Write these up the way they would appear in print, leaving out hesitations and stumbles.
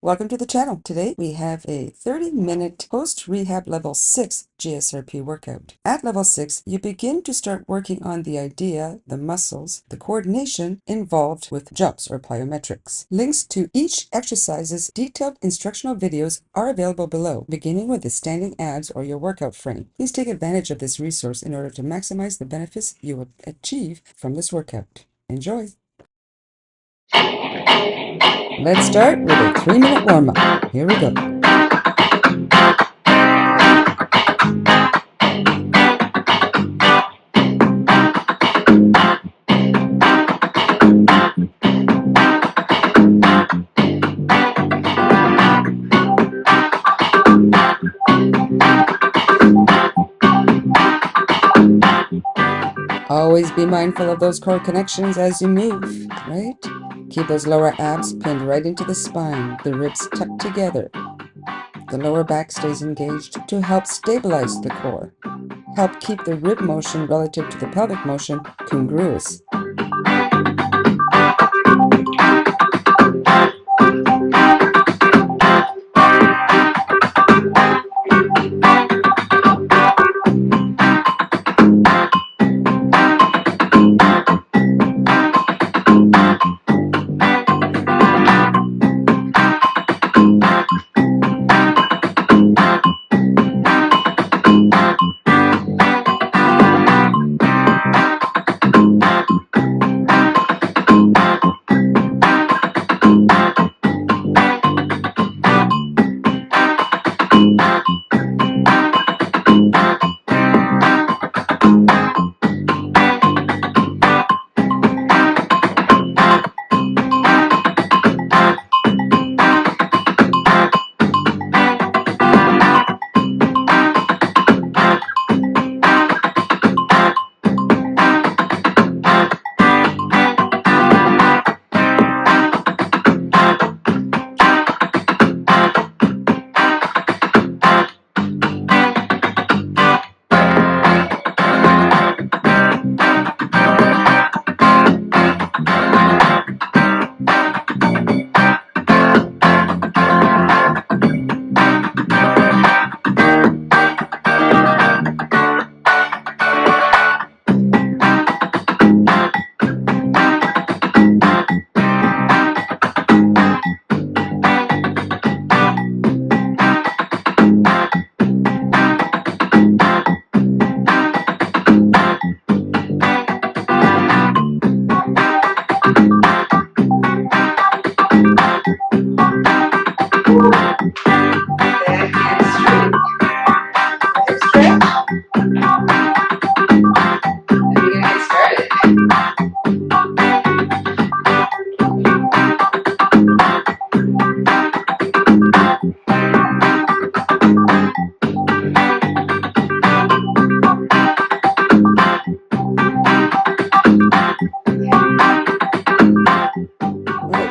Welcome to the channel. Today we have a 30-minute post-rehab level 6 GSRP workout. At level 6, you begin to start working on the idea, the muscles, the coordination involved with jumps or plyometrics. Links to each exercise's detailed instructional videos are available below, beginning with the standing abs or your workout frame. Please take advantage of this resource in order to maximize the benefits you will achieve from this workout. Enjoy! Let's start with a 3-minute warm-up. Here we go. Always be mindful of those core connections as you move, right? Keep those lower abs pinned right into the spine, the ribs tucked together. The lower back stays engaged to help stabilize the core. Help keep the rib motion relative to the pelvic motion congruous.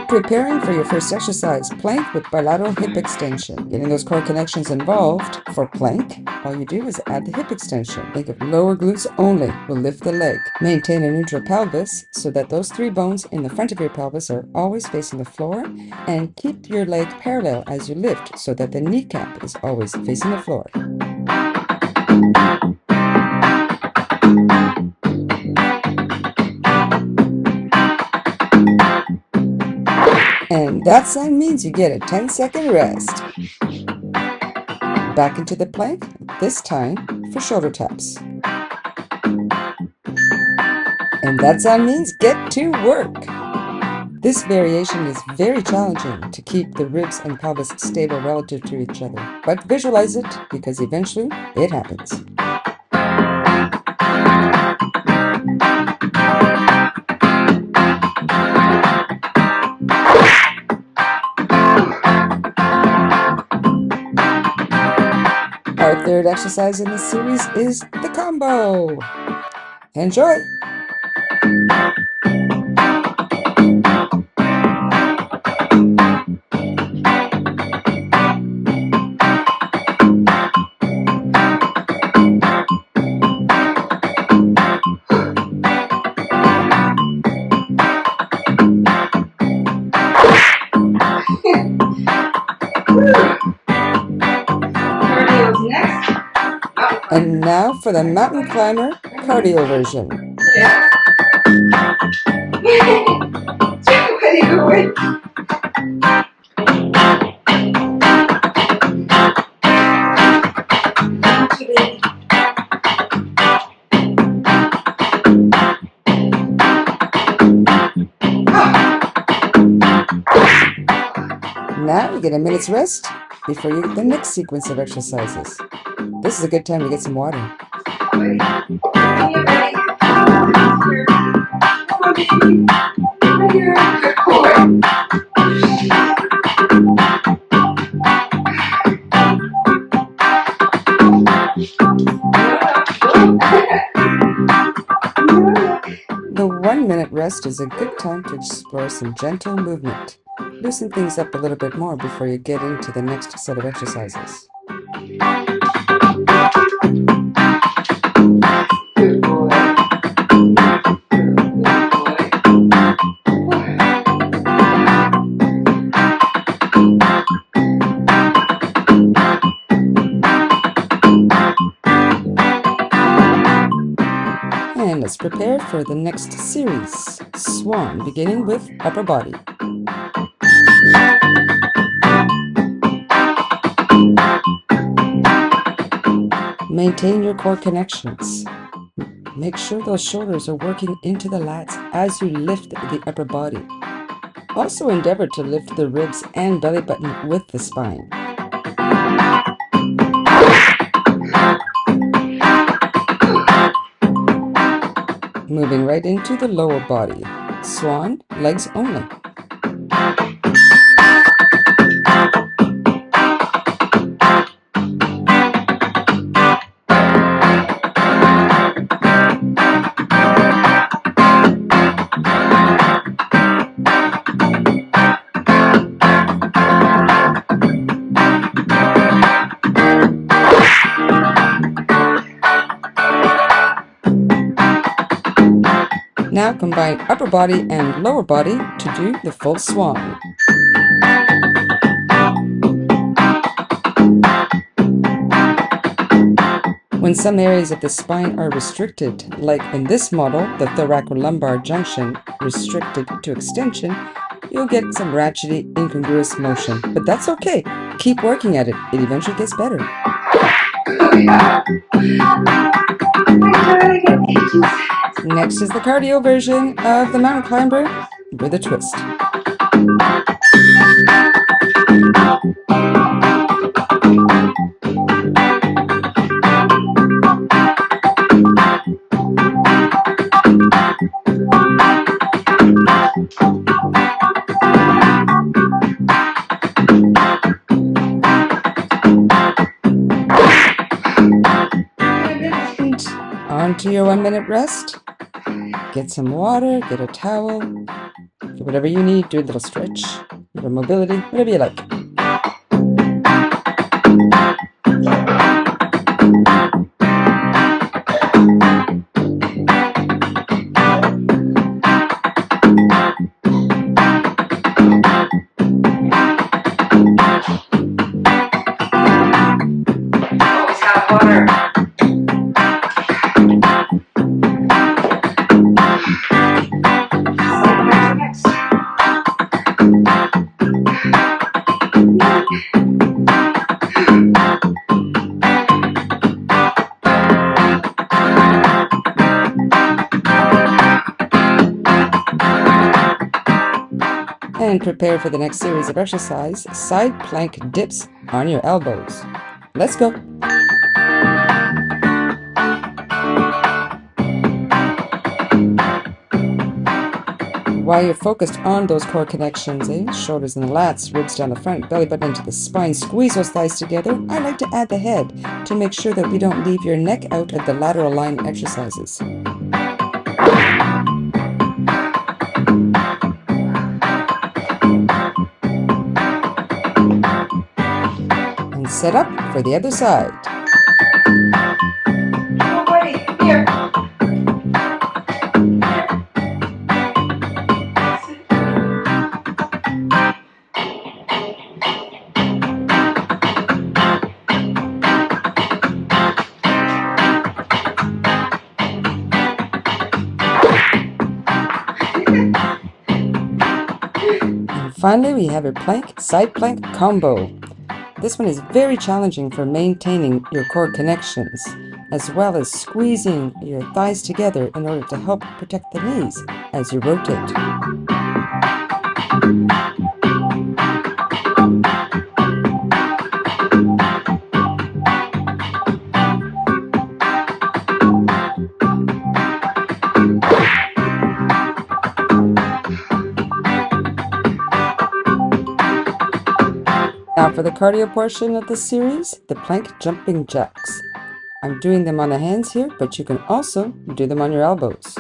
Preparing for your first exercise, plank with bilateral hip extension. Getting those core connections involved. For plank, all you do is add the hip extension. Think of lower glutes only will lift the leg. Maintain a neutral pelvis so that those 3 bones in the front of your pelvis are always facing the floor, and keep your leg parallel as you lift so that the kneecap is always facing the floor. And that sign means you get a 10-second rest. Back into the plank, this time for shoulder taps. And that sound means get to work. This variation is very challenging to keep the ribs and pelvis stable relative to each other. But visualize it, because eventually it happens. Our third exercise in this series is the combo. Enjoy! Now for the mountain climber cardio version. Now you get a minute's rest before you get the next sequence of exercises. This is a good time to get some water. The 1 minute rest is a good time to explore some gentle movement. Loosen things up a little bit more before you get into the next set of exercises. Good boy. And let's prepare for the next series, Swan, beginning with upper body. Maintain your core connections. Make sure those shoulders are working into the lats as you lift the upper body. Also endeavor to lift the ribs and belly button with the spine. Moving right into the lower body. Swan, legs only. Now combine upper body and lower body to do the full swan. When some areas of the spine are restricted, like in this model, the thoracolumbar junction restricted to extension, you'll get some ratchety, incongruous motion. But that's okay. Keep working at it. It eventually gets better. Next is the cardio version of the mountain climber with a twist. On to your 1 minute rest. Get some water, get a towel, get whatever you need, do a little stretch, a little mobility, whatever you like. Always have water. And prepare for the next series of exercise, side plank dips on your elbows. Let's go. While you're focused on those core connections, shoulders and the lats, ribs down the front, belly button into the spine, squeeze those thighs together, I like to add the head to make sure that we don't leave your neck out of the lateral line exercises. And set up for the other side. Oh, buddy, here. And finally, we have a plank side plank combo. This one is very challenging for maintaining your core connections, as well as squeezing your thighs together in order to help protect the knees as you rotate. Now for the cardio portion of the series, the plank jumping jacks. I'm doing them on the hands here, but you can also do them on your elbows.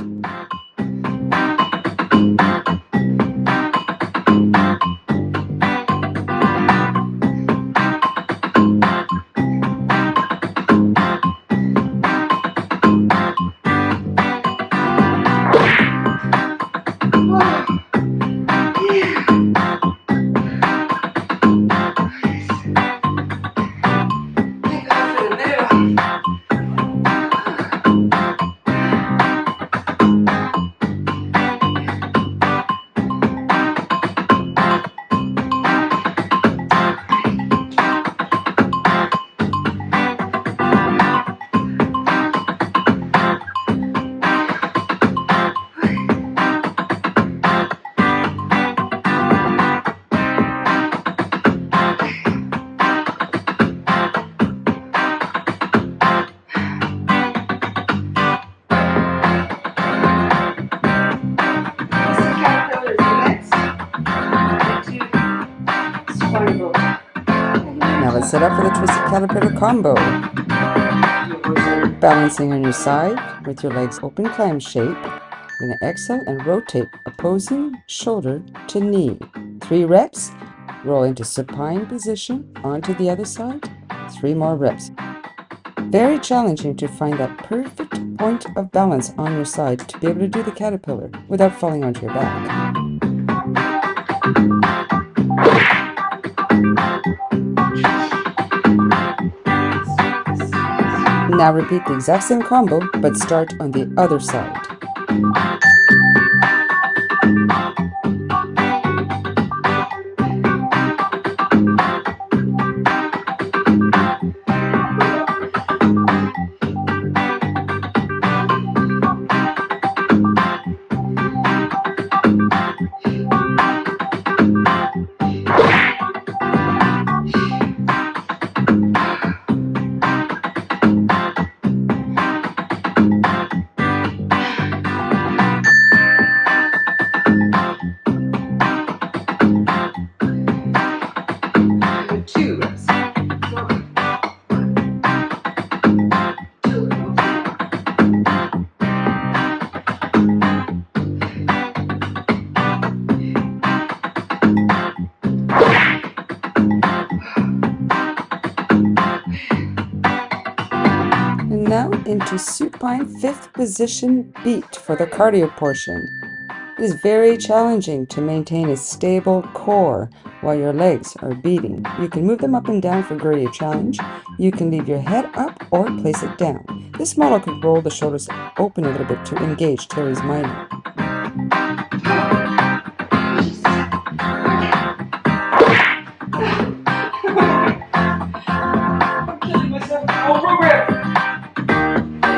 Now let's set up for the twisted caterpillar combo. Balancing on your side with your legs open clam shape. You're going to exhale and rotate opposing shoulder to knee. 3 reps. Roll into supine position onto the other side. 3 more reps. Very challenging to find that perfect point of balance on your side to be able to do the caterpillar without falling onto your back. Now repeat the exact same combo, but start on the other side. Now into supine 5th position beat for the cardio portion. It is very challenging to maintain a stable core while your legs are beating. You can move them up and down for greater challenge. You can leave your head up or place it down. This model could roll the shoulders open a little bit to engage teres minor.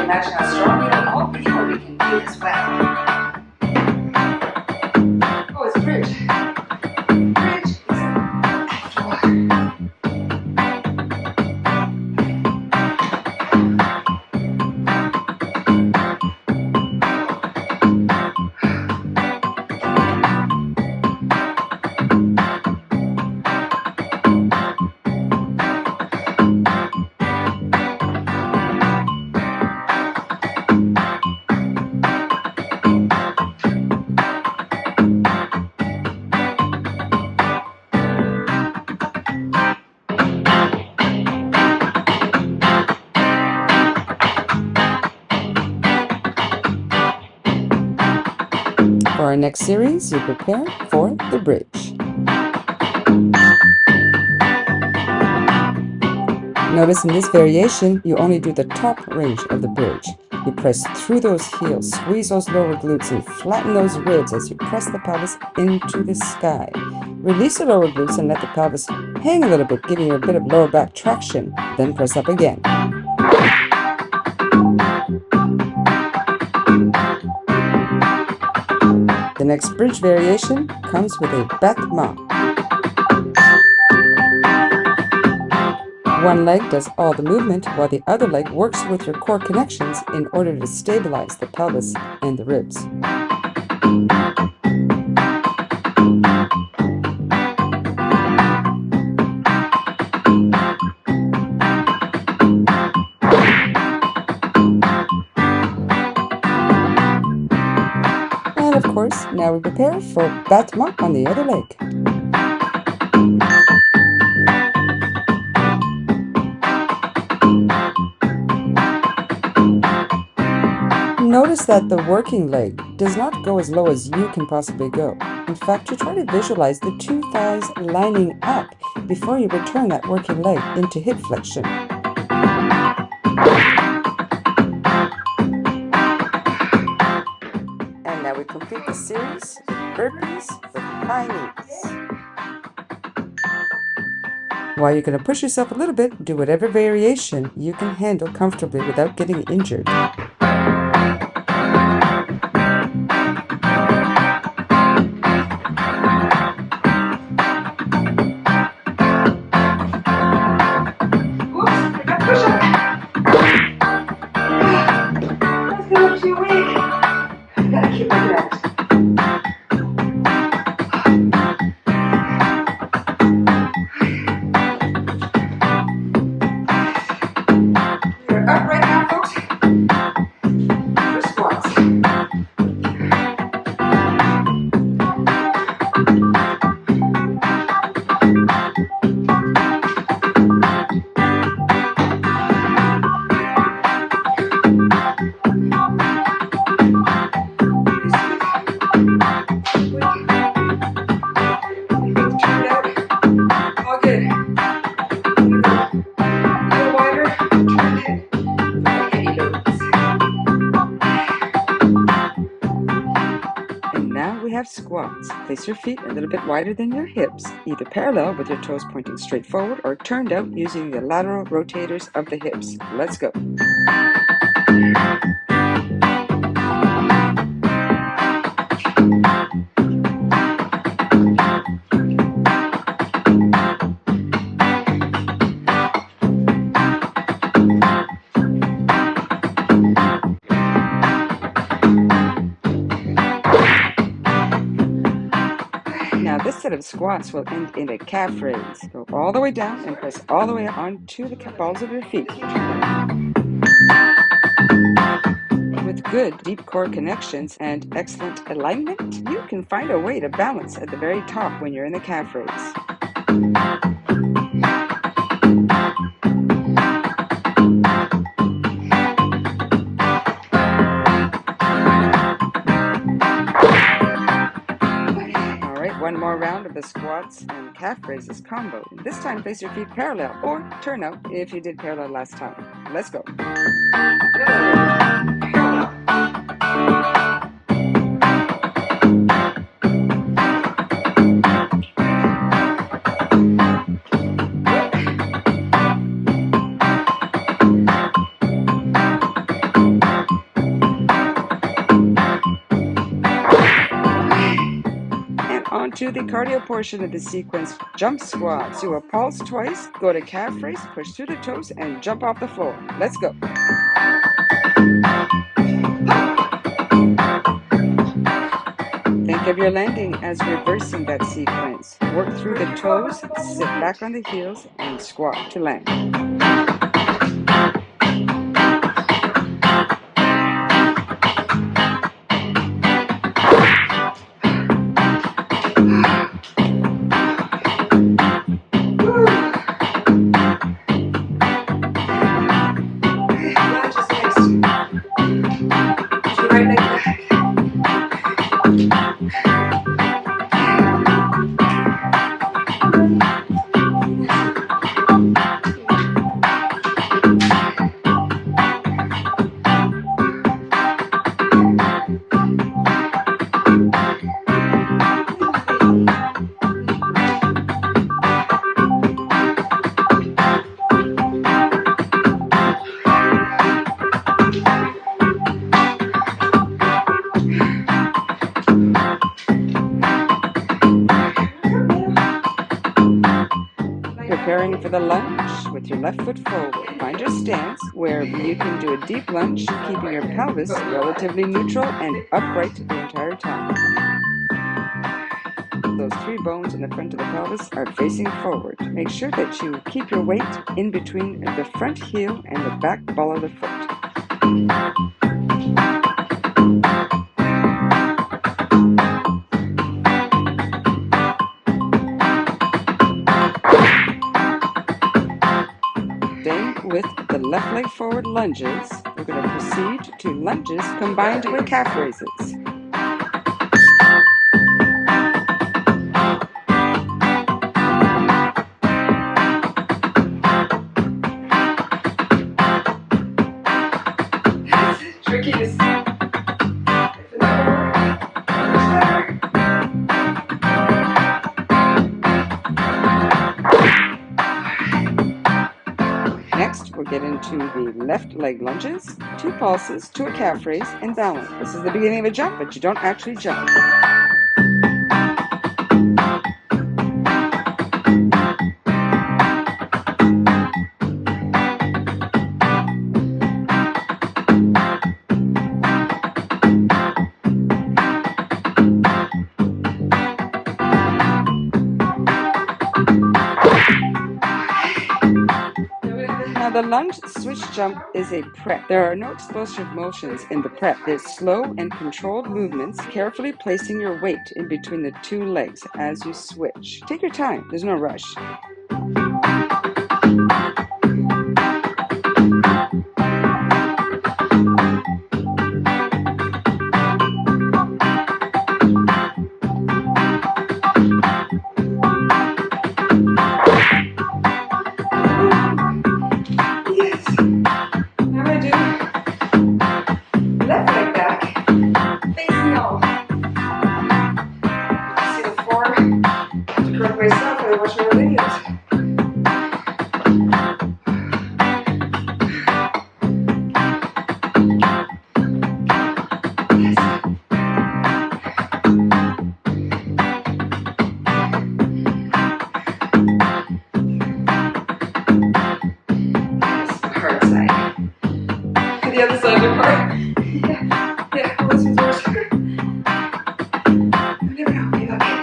Imagine how strong we are. All people we can do as well. Oh, it's bridge. Bridge is For our next series, you prepare for the bridge. Notice in this variation, you only do the top range of the bridge. You press through those heels, squeeze those lower glutes, and flatten those ribs as you press the pelvis into the sky. Release the lower glutes and let the pelvis hang a little bit, giving you a bit of lower back traction. Then press up again. The next bridge variation comes with a battement. One leg does all the movement while the other leg works with your core connections in order to stabilize the pelvis and the ribs. And of course, now we prepare for battement on the other leg. Notice that the working leg does not go as low as you can possibly go. In fact, you try to visualize the two thighs lining up before you return that working leg into hip flexion. And now we complete the series burpees with high knees. While you're going to push yourself a little bit, do whatever variation you can handle comfortably without getting injured. Squats. Place your feet a little bit wider than your hips, either parallel with your toes pointing straight forward or turned out using the lateral rotators of the hips. Let's go. Now this set of squats will end in a calf raise. Go all the way down and press all the way up onto the balls of your feet. With good deep core connections and excellent alignment, you can find a way to balance at the very top when you're in the calf raise. One more round of the squats and calf raises combo. This time place your feet parallel or turn out if you did parallel last time. Let's go. To the cardio portion of the sequence, jump squats. Do a pulse twice, go to calf raise, push through the toes, and jump off the floor. Let's go. Think of your landing as reversing that sequence. Work through the toes, sit back on the heels, and squat to land. preparing for the lunge with your left foot forward. Find your stance where you can do a deep lunge, keeping your pelvis relatively neutral and upright the entire time. Those three bones in the front of the pelvis are facing forward. Make sure that you keep your weight in between the front heel and the back ball of the foot. Staying with the left leg forward lunges, we're going to proceed to lunges combined with calf raises. Tricky to see. Next, we'll get into the left leg lunges, 2 pulses to a calf raise, and balance. This is the beginning of a jump, but you don't actually jump. Now the lunge switch jump is a prep. There are no explosive motions in the prep. There's slow and controlled movements, carefully placing your weight in between the 2 legs as you switch. Take your time, there's no rush. Myself, I watch my videos. That's the hard side. The other side of the part. Yeah, well, this is worse. There we go, give up it.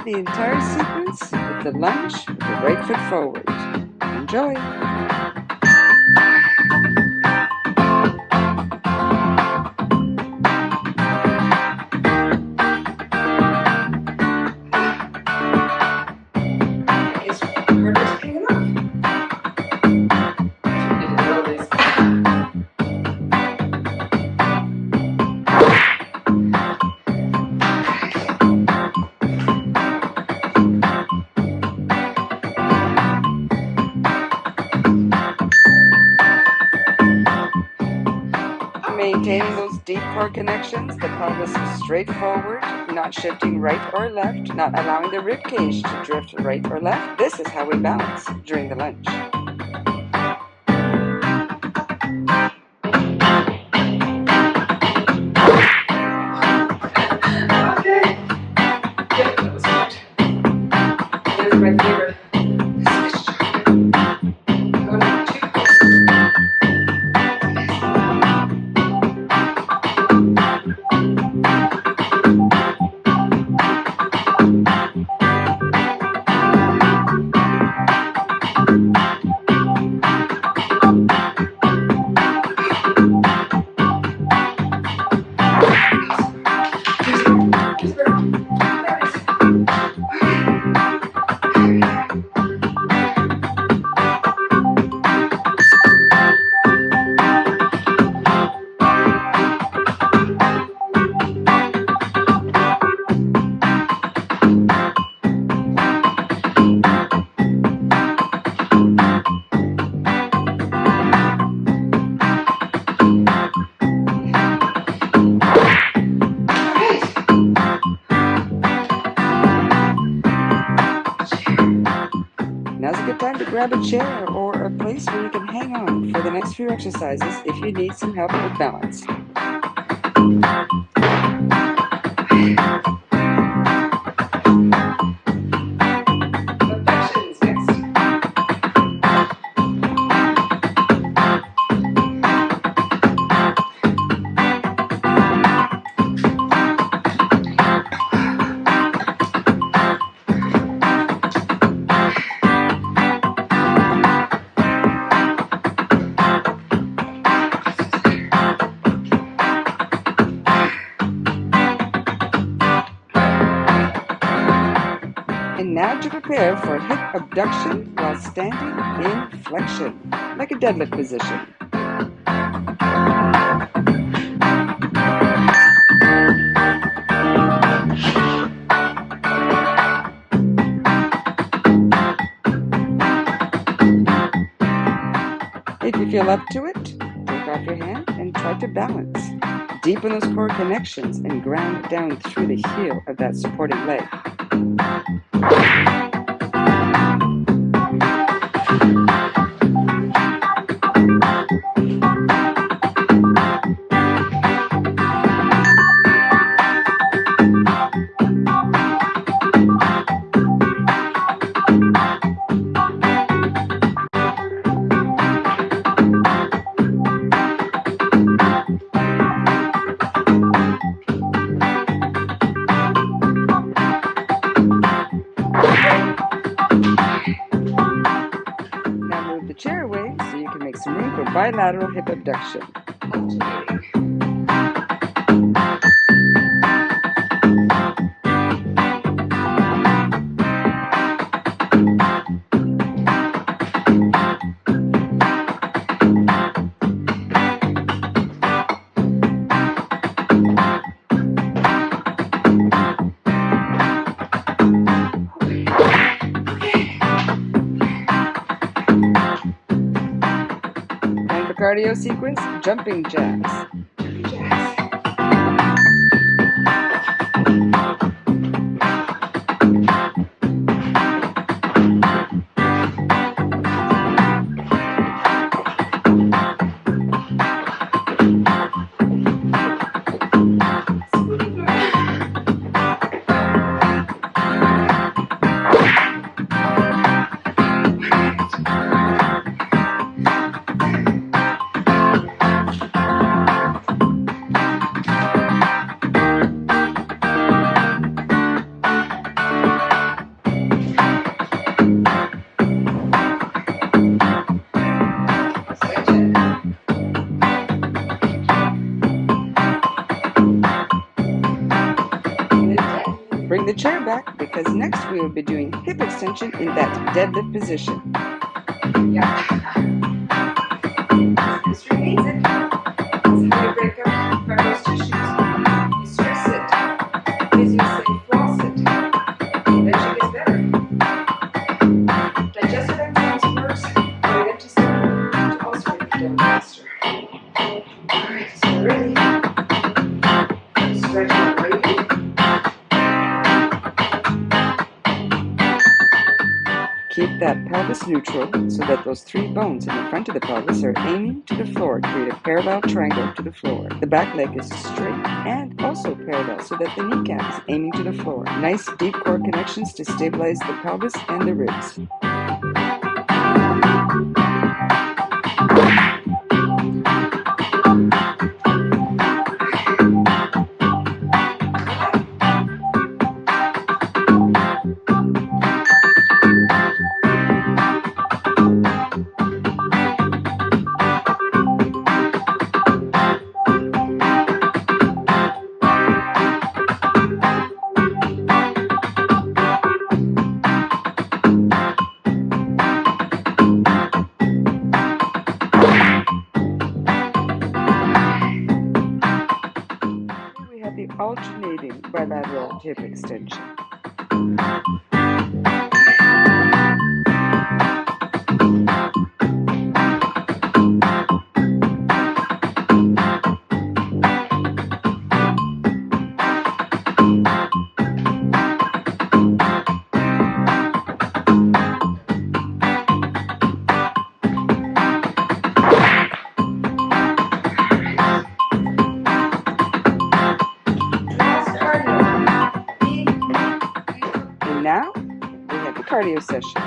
The entire sequence with the lunge with the right foot forward. Enjoy! Maintaining those deep core connections, the pelvis straight forward, not shifting right or left, not allowing the rib cage to drift right or left. This is how we balance during the lunge. Okay. Yeah, that was good. There's my favorite. grab a chair or a place where you can hang on for the next few exercises if you need some help with balance. Abductions next. And now to prepare for hip abduction while standing in flexion, like a deadlift position. If you feel up to it, take off your hand and try to balance. Deepen those core connections and ground down through the heel of that supporting leg. Now move the chair away so you can make some room for bilateral hip abduction. And for cardio sequence, jumping jacks. Bring the chair back because next we will be doing hip extension in that deadlift position. Yeah. History needs it. That's how you break up fibrous tissues. You stress it. Gives you a safe floss it. Eventually gets better. Digestive enzymes works. But it just to also break it down faster. Alright, so ready. Stretch out right. Keep that pelvis neutral so that those three bones in the front of the pelvis are aiming to the floor. Create a parallel triangle to the floor. The back leg is straight and also parallel so that the kneecap is aiming to the floor. Nice deep core connections to stabilize the pelvis and the ribs. Alternating bilateral hip extension. cardio session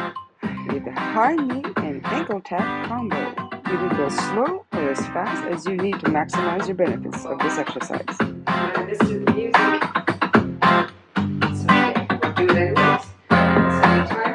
with a high knee and ankle tap combo. You can go slow or as fast as you need to maximize your benefits of this exercise. I'm going to listen to the music. It's okay, we'll do it anyways. Set a timer.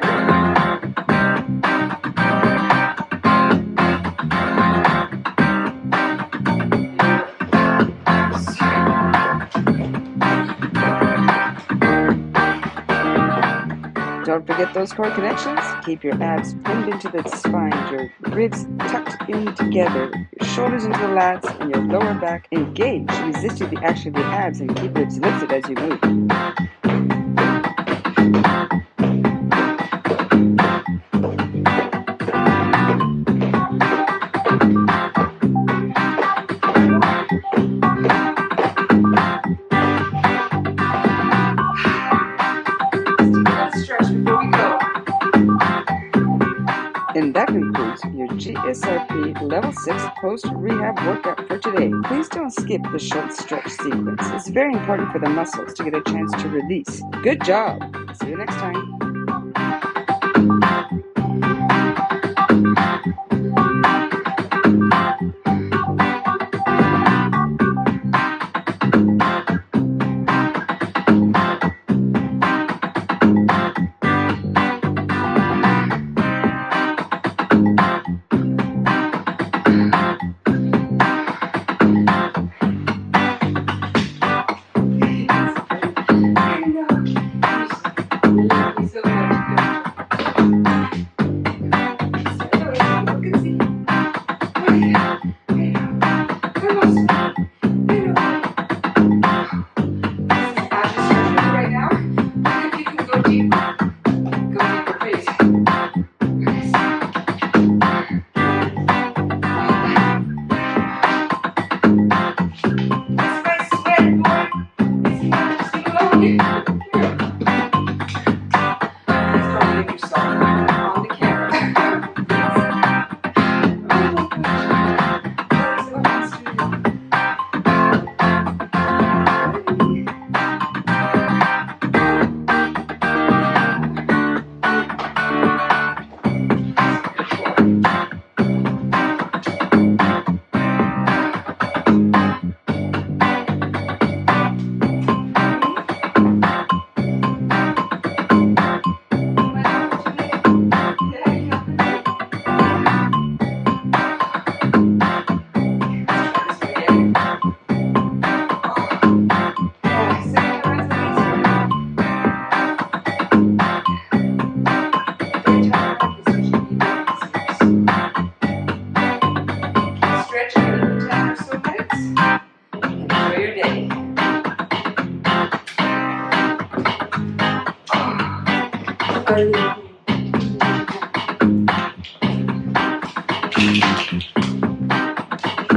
Don't forget those core connections. Keep your abs pinned into the spine, your ribs tucked in together, your shoulders into the lats, and your lower back engaged. Resist the action of the abs and keep ribs lifted as you move. And that concludes your GSRP Level 6 post-rehab workout for today. Please don't skip the short stretch sequence. It's very important for the muscles to get a chance to release. Good job! See you next time.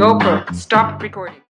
GoPro, stop recording.